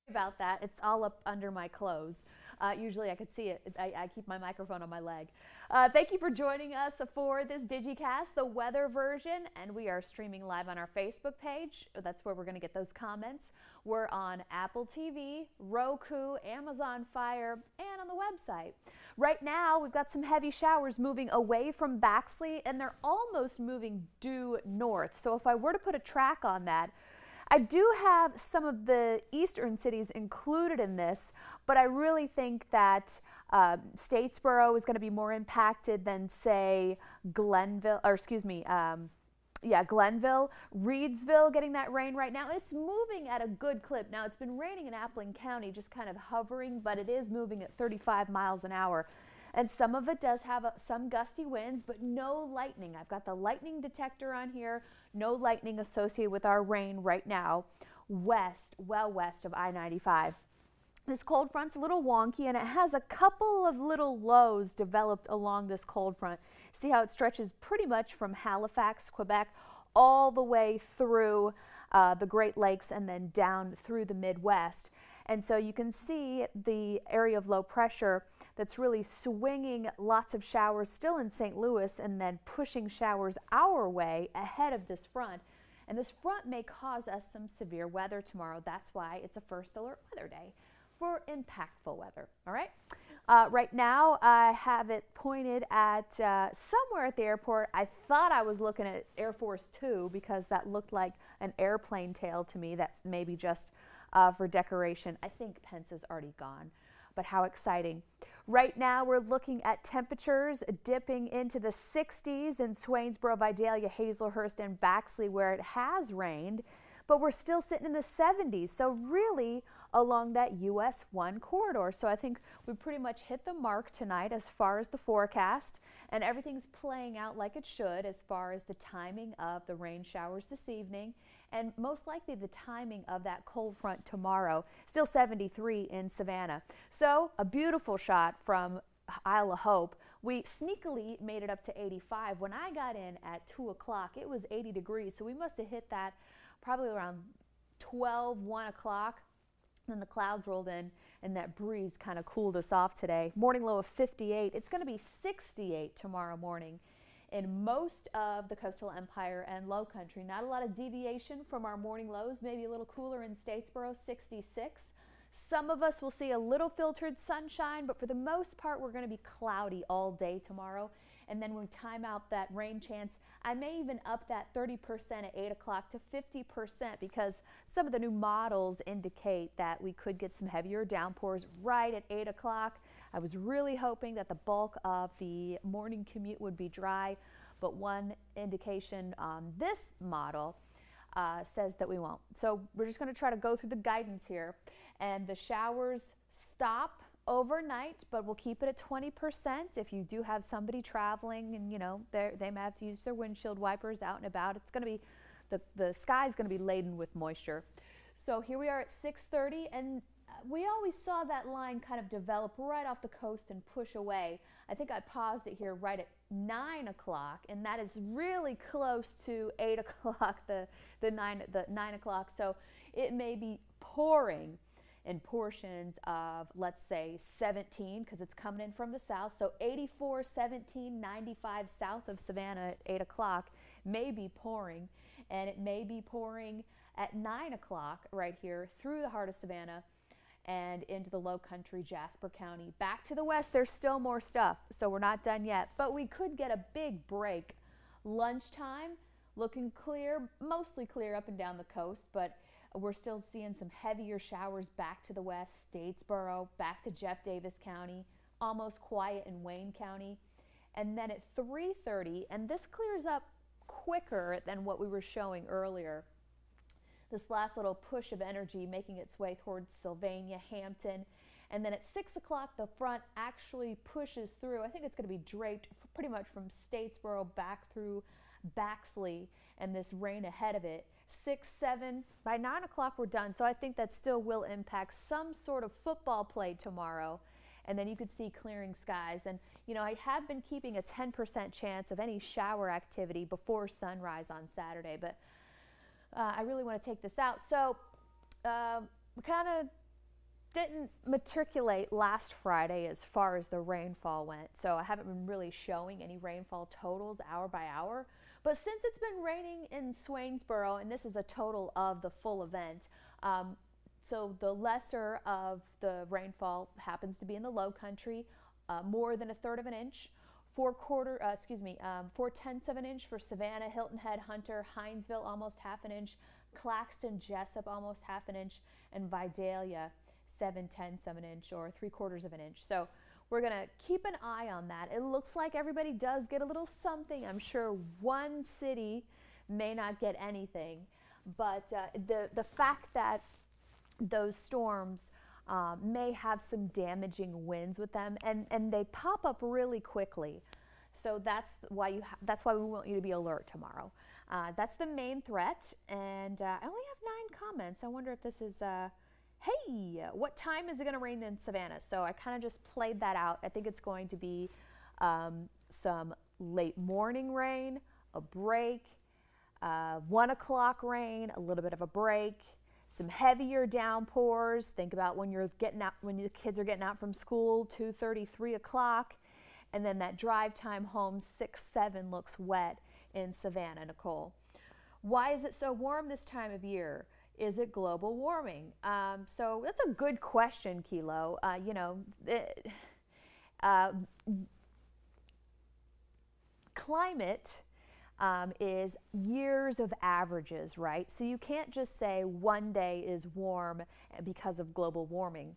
About that. It's all up under my clothes. Usually I could see it. I keep my microphone on my leg. Thank you for joining us for this DigiCast, the weather version, and we are streaming live on our Facebook page. That's where we're going to get those comments. We're on Apple TV, Roku, Amazon Fire, and on the website. Right now, we've got some heavy showers moving away from Baxley, and they're almost moving due north. So if I were to put a track on that, I do have some of the eastern cities included in this, but I really think that Statesboro is going to be more impacted than, say, Glenville, or excuse me, Glenville, Reedsville getting that rain right now. It's moving at a good clip. Now, it's been raining in Appling County, just kind of hovering, but it is moving at 35 miles an hour. And some of it does have some gusty winds, but no lightning. I've got the lightning detector on here. No lightning associated with our rain right now, well west of I-95. This cold front's a little wonky, and it has a couple of little lows developed along this cold front. See how it stretches pretty much from Halifax, Quebec, all the way through the Great Lakes and then down through the Midwest. And so you can see the area of low pressure that's really swinging lots of showers still in St. Louis and then pushing showers our way ahead of this front. And this front may cause us some severe weather tomorrow. That's why it's a first alert weather day for impactful weather. All right. Right now, I have it pointed at somewhere at the airport. I thought I was looking at Air Force Two because that looked like an airplane tail to me. That may be just for decoration. I think Pence is already gone, but how exciting. Right now, we're looking at temperatures dipping into the 60s in Swainsboro, Vidalia, Hazelhurst, and Baxley, where it has rained, but we're still sitting in the 70s. So really along that US 1 corridor. So I think we pretty much hit the mark tonight as far as the forecast, and everything's playing out like it should as far as the timing of the rain showers this evening, and most likely the timing of that cold front tomorrow. Still 73 in Savannah. So a beautiful shot from Isle of Hope. We sneakily made it up to 85. When I got in at 2 o'clock, it was 80 degrees. So we must have hit that probably around 12, 1 o'clock. Then the clouds rolled in and that breeze kind of cooled us off today. Morning low of 58. It's going to be 68 tomorrow morning in most of the coastal empire and low country. Not a lot of deviation from our morning lows, maybe a little cooler in Statesboro, 66. Some of us will see a little filtered sunshine, but for the most part, we're going to be cloudy all day tomorrow. And then when we time out that rain chance, I may even up that 30% at 8 o'clock to 50% because some of the new models indicate that we could get some heavier downpours right at 8 o'clock. I was really hoping that the bulk of the morning commute would be dry, but one indication on this model says that we won't. So we're just going to try to go through the guidance here, and the showers stop overnight, but we'll keep it at 20%. If you do have somebody traveling and they may have to use their windshield wipers out and about, it's going to be the sky is going to be laden with moisture. So here we are at 6:30, and we always saw that line kind of develop right off the coast and push away. I think I paused it here right at 9 o'clock, and that is really close to 8 o'clock, the 9 o'clock. So it may be pouring in portions of, let's say, 17, because it's coming in from the south. So 84, 17, 95 south of Savannah at 8 o'clock may be pouring, and it may be pouring at 9 o'clock right here through the heart of Savannah and into the low country, Jasper County. Back to the west, there's still more stuff, so we're not done yet, but we could get a big break. Lunchtime, looking clear, mostly clear up and down the coast, but we're still seeing some heavier showers back to the west, Statesboro, back to Jeff Davis County, almost quiet in Wayne County. And then at 3:30, and this clears up quicker than what we were showing earlier, this last little push of energy making its way towards Sylvania, Hampton. And then at 6 o'clock, the front actually pushes through. I think it's going to be draped pretty much from Statesboro back through Baxley, and this rain ahead of it. 6, 7, by 9 o'clock we're done. So I think that still will impact some sort of football play tomorrow. And then you could see clearing skies. And, I have been keeping a 10% chance of any shower activity before sunrise on Saturday, but I really want to take this out. So we kind of didn't matriculate last Friday as far as the rainfall went, so I haven't been really showing any rainfall totals hour by hour. But since it's been raining in Swainsboro, and this is a total of the full event, so the lesser of the rainfall happens to be in the low country, more than a third of an inch. 4/10 of an inch for Savannah, Hilton Head, Hunter, Hinesville, almost half an inch, Claxton, Jessup, almost half an inch, and Vidalia, 7/10 of an inch or 3/4 of an inch. So we're going to keep an eye on that. It looks like everybody does get a little something. I'm sure one city may not get anything, but the fact that those storms may have some damaging winds with them, and they pop up really quickly. So that's why we want you to be alert tomorrow. That's the main threat, and I only have 9 comments. I wonder if this is, hey, what time is it going to rain in Savannah? So I kind of just played that out. I think it's going to be some late morning rain, a break, 1 o'clock rain, a little bit of a break, some heavier downpours. Think about when you're getting out, when the kids are getting out from school, 2:30, 3 o'clock, and then that drive time home, 6, 7 looks wet in Savannah, Nicole. Why is it so warm this time of year? Is it global warming? So that's a good question, Kilo. Climate is years of averages, right? So you can't just say one day is warm because of global warming.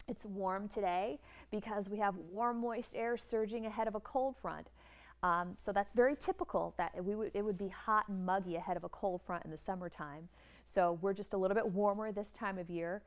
It's warm today because we have warm, moist air surging ahead of a cold front. So that's very typical that it would be hot and muggy ahead of a cold front in the summertime. So we're just a little bit warmer this time of year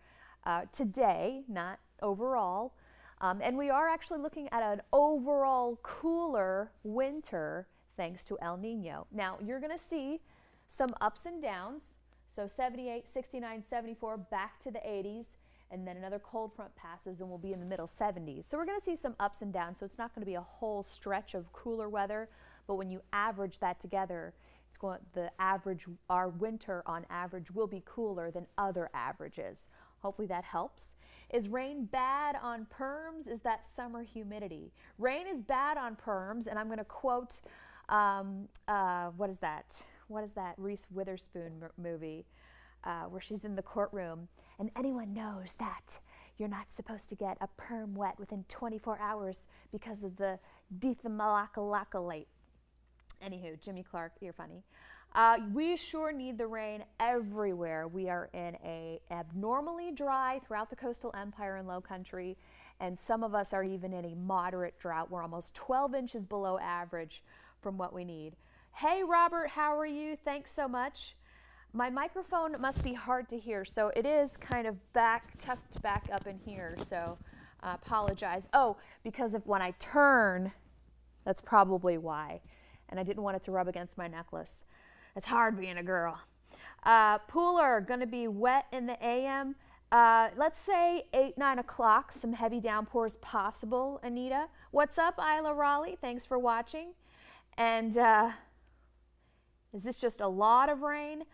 today, not overall. And we are actually looking at an overall cooler winter thanks to El Nino. Now, you're going to see some ups and downs. So 78, 69, 74, back to the 80s, and then another cold front passes and we'll be in the middle 70s. So we're going to see some ups and downs. So it's not going to be a whole stretch of cooler weather, but when you average that together, our winter on average will be cooler than other averages. Hopefully that helps. Is rain bad on perms? Is that summer humidity? Rain is bad on perms, and I'm going to quote, what is that Reese Witherspoon movie where she's in the courtroom, and anyone knows that you're not supposed to get a perm wet within 24 hours because of the dethymalacolate. Anywho, Jimmy Clark, you're funny. We sure need the rain everywhere. We are in a abnormally dry throughout the coastal empire and low country, and some of us are even in a moderate drought. We're almost 12 inches below average from what we need. Hey Robert, how are you? Thanks so much. My microphone must be hard to hear, so it is kind of tucked back up in here, so I apologize. Oh, because of when I turn, that's probably why. And I didn't want it to rub against my necklace. It's hard being a girl. Pooler, going to be wet in the AM. Let's say 8, 9 o'clock, some heavy downpours possible, Anita. What's up, Isla Raleigh? Thanks for watching. And is this just a lot of rain?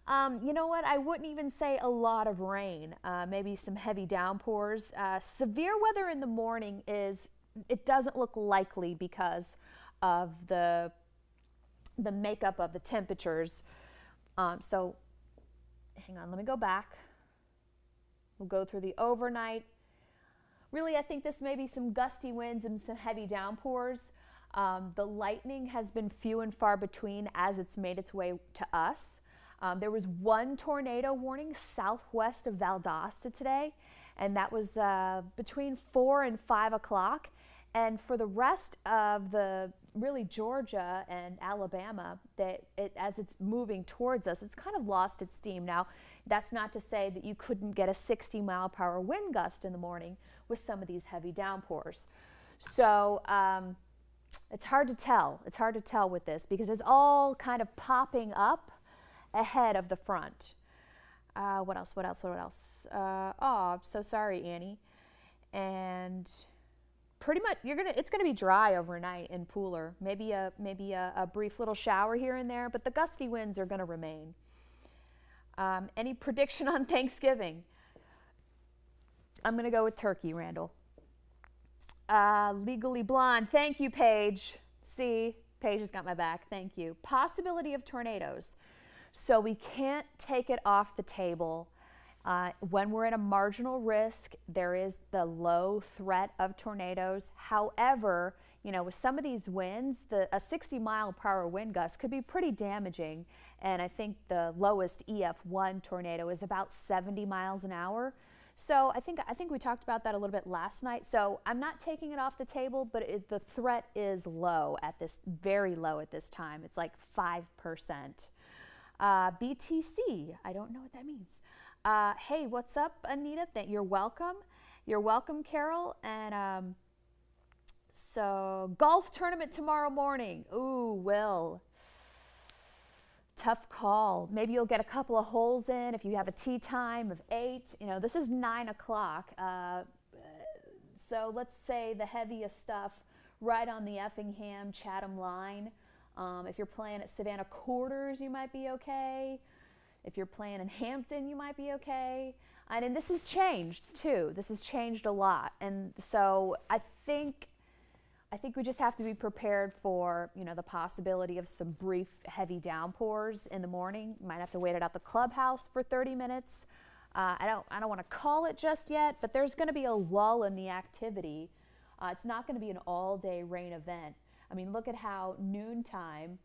You know what? I wouldn't even say a lot of rain. Maybe some heavy downpours. Severe weather in the morning it doesn't look likely because of the makeup of the temperatures. So hang on, let me go back. We'll go through the overnight. Really, I think this may be some gusty winds and some heavy downpours. The lightning has been few and far between as it's made its way to us. There was one tornado warning southwest of Valdosta today, and that was between 4 and 5 o'clock. And for the rest of really Georgia and Alabama, as it's moving towards us, it's kind of lost its steam. Now, that's not to say that you couldn't get a 60-mile-per-hour wind gust in the morning with some of these heavy downpours. So it's hard to tell. It's hard to tell with this because it's all kind of popping up ahead of the front. What else? Oh, I'm so sorry, Annie. And pretty much it's gonna be dry overnight in Pooler. Maybe a brief little shower here and there, but the gusty winds are gonna remain. Any prediction on Thanksgiving? I'm going to go with turkey, Randall. Legally Blonde. Thank you, Paige. See, Paige has got my back. Thank you. Possibility of tornadoes. So we can't take it off the table. When we're at a marginal risk, there is the low threat of tornadoes. However, you know, with some of these winds, a 60-mile-per-hour wind gust could be pretty damaging. And I think the lowest EF1 tornado is about 70 miles an hour. So I think we talked about that a little bit last night. So I'm not taking it off the table, but the threat is low at this, very low at this time. It's like 5%. BTC, I don't know what that means. Hey, what's up, Anita? You're welcome. You're welcome, Carol. And so golf tournament tomorrow morning. Ooh, Will. Tough call. Maybe you'll get a couple of holes in if you have a tee time of 8. You know, this is 9 o'clock. So let's say the heaviest stuff right on the Effingham Chatham line. If you're playing at Savannah Quarters, you might be okay. If you're playing in Hampton, you might be okay. And this has changed too. This has changed a lot. And so I think we just have to be prepared for, you know, the possibility of some brief heavy downpours in the morning. You might have to wait it out the clubhouse for 30 minutes. I don't want to call it just yet, but there's going to be a lull in the activity. It's not going to be an all-day rain event. I mean, look at how noontime,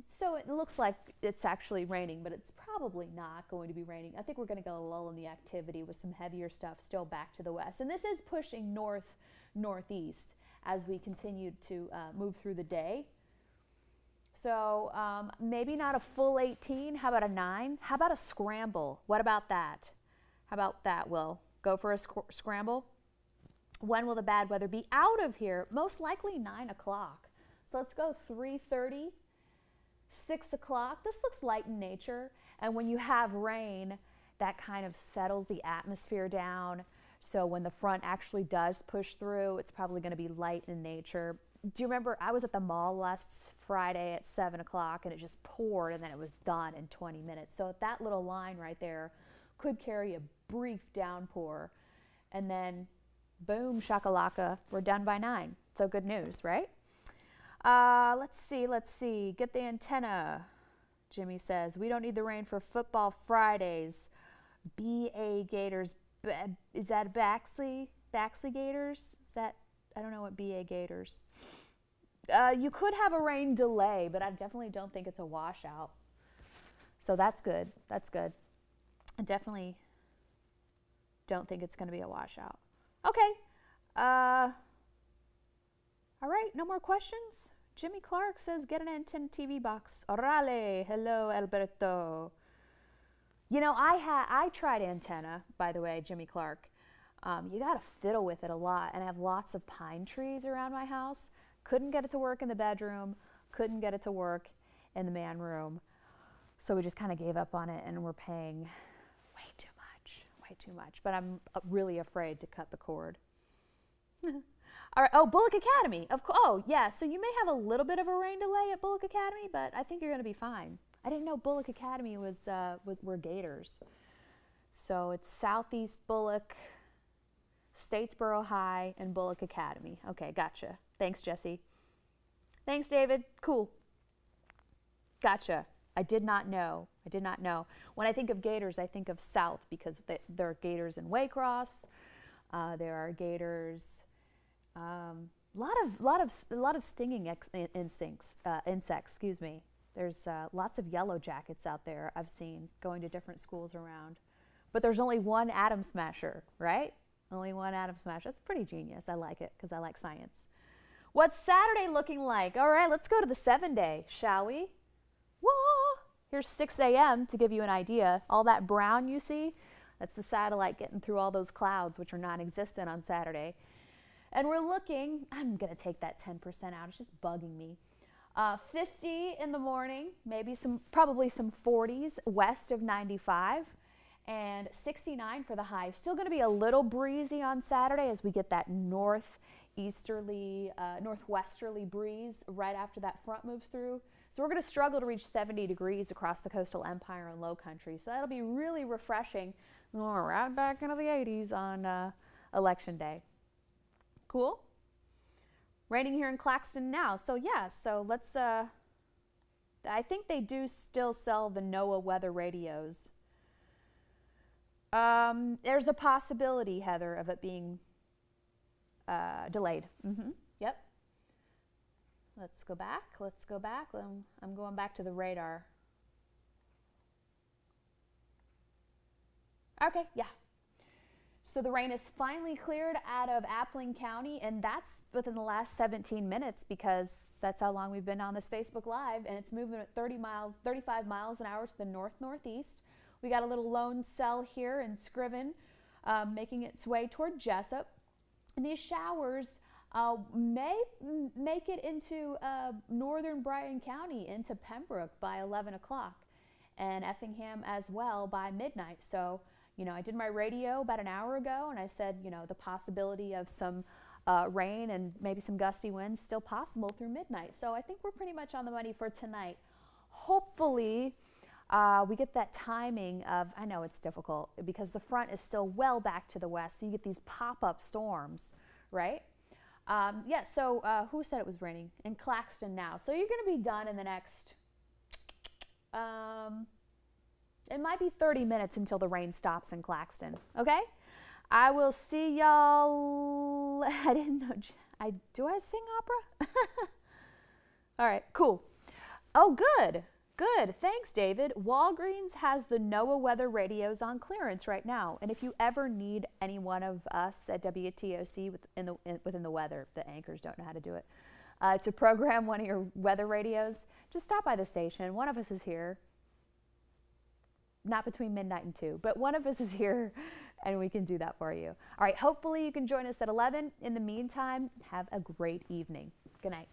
so it looks like it's actually raining, but it's probably not going to be raining. I think we're going to get a lull in the activity with some heavier stuff still back to the west. And this is pushing northeast as we continue to move through the day. So maybe not a full 18. How about a 9? How about a scramble? What about that? How about that, Will? Go for a scramble? When will the bad weather be out of here? Most likely 9 o'clock. So let's go 3:30, 6 o'clock. This looks light in nature. And when you have rain, that kind of settles the atmosphere down. So when the front actually does push through, it's probably going to be light in nature. Do you remember I was at the mall last Friday at 7 o'clock and it just poured and then it was done in 20 minutes. So that little line right there could carry a brief downpour. And then boom, shakalaka, we're done by 9. So good news, right? Let's see. Get the antenna, Jimmy says. We don't need the rain for football Fridays. BA Gators. Is that Baxley Gators? Is that, I don't know what BA Gators. You could have a rain delay, but I definitely don't think it's a washout. So that's good. That's good. I definitely don't think it's going to be a washout. Okay. All right, no more questions? Jimmy Clark says, get an antenna TV box. Orale. Hello, Alberto. You know, I tried antenna, by the way, Jimmy Clark. You got to fiddle with it a lot, and I have lots of pine trees around my house. Couldn't get it to work in the bedroom, couldn't get it to work in the man room. So we just kind of gave up on it, and we're paying way too much. But I'm really afraid to cut the cord. All right. Oh, Bullock Academy. Oh, yeah. So you may have a little bit of a rain delay at Bullock Academy, but I think you're going to be fine. I didn't know Bullock Academy were Gators. So it's Southeast Bullock, Statesboro High, and Bullock Academy. Okay, gotcha. Thanks, Jesse. Thanks, David. Cool. Gotcha. I did not know. When I think of Gators, I think of South because there are Gators in Waycross. There are Gators. A lot of stinging insects. Excuse me. There's lots of yellow jackets out there I've seen going to different schools around. But there's only one atom smasher, right? Only one atom smasher. That's pretty genius. I like it because I like science. What's Saturday looking like? All right, let's go to the 7-day, shall we? Whoa! Here's 6 a.m. to give you an idea. All that brown you see, that's the satellite getting through all those clouds, which are non-existent on Saturday. And we're looking, I'm going to take that 10% out. It's just bugging me. 50 in the morning, probably some 40s west of 95, and 69 for the high. Still going to be a little breezy on Saturday as we get that northwesterly breeze right after that front moves through. So we're going to struggle to reach 70 degrees across the coastal empire and low country. So that'll be really refreshing. We're right back into the 80s on election day. Cool. Raining here in Claxton now. So yeah, so let's, I think they do still sell the NOAA weather radios. There's a possibility, Heather, of it being delayed. Yep. Let's go back. Let's go back. I'm going back to the radar. Okay, yeah. So the rain is finally cleared out of Appling County, and that's within the last 17 minutes because that's how long we've been on this Facebook Live, and it's moving at 35 miles an hour to the north-northeast. We got a little lone cell here in Scriven, making its way toward Jessup. And these showers may make it into northern Bryan County, into Pembroke by 11 o'clock, and Effingham as well by midnight. So, you know, I did my radio about an hour ago, and I said, you know, the possibility of some rain and maybe some gusty winds still possible through midnight. So I think we're pretty much on the money for tonight. Hopefully, we get that timing of, I know it's difficult because the front is still well back to the west, so you get these pop-up storms, right? Yeah, so who said it was raining? In Claxton now. So you're going to be done in the next, it might be 30 minutes until the rain stops in Claxton, okay? I will see y'all. I didn't know. Do I sing opera? All right, cool. Oh, good. Good. Thanks, David. Walgreens has the NOAA weather radios on clearance right now. And if you ever need any one of us at WTOC within the weather, the anchors don't know how to do it, to program one of your weather radios, just stop by the station. One of us is here. Not between midnight and 2, but one of us is here and we can do that for you. All right, hopefully you can join us at 11. In the meantime, have a great evening. Good night.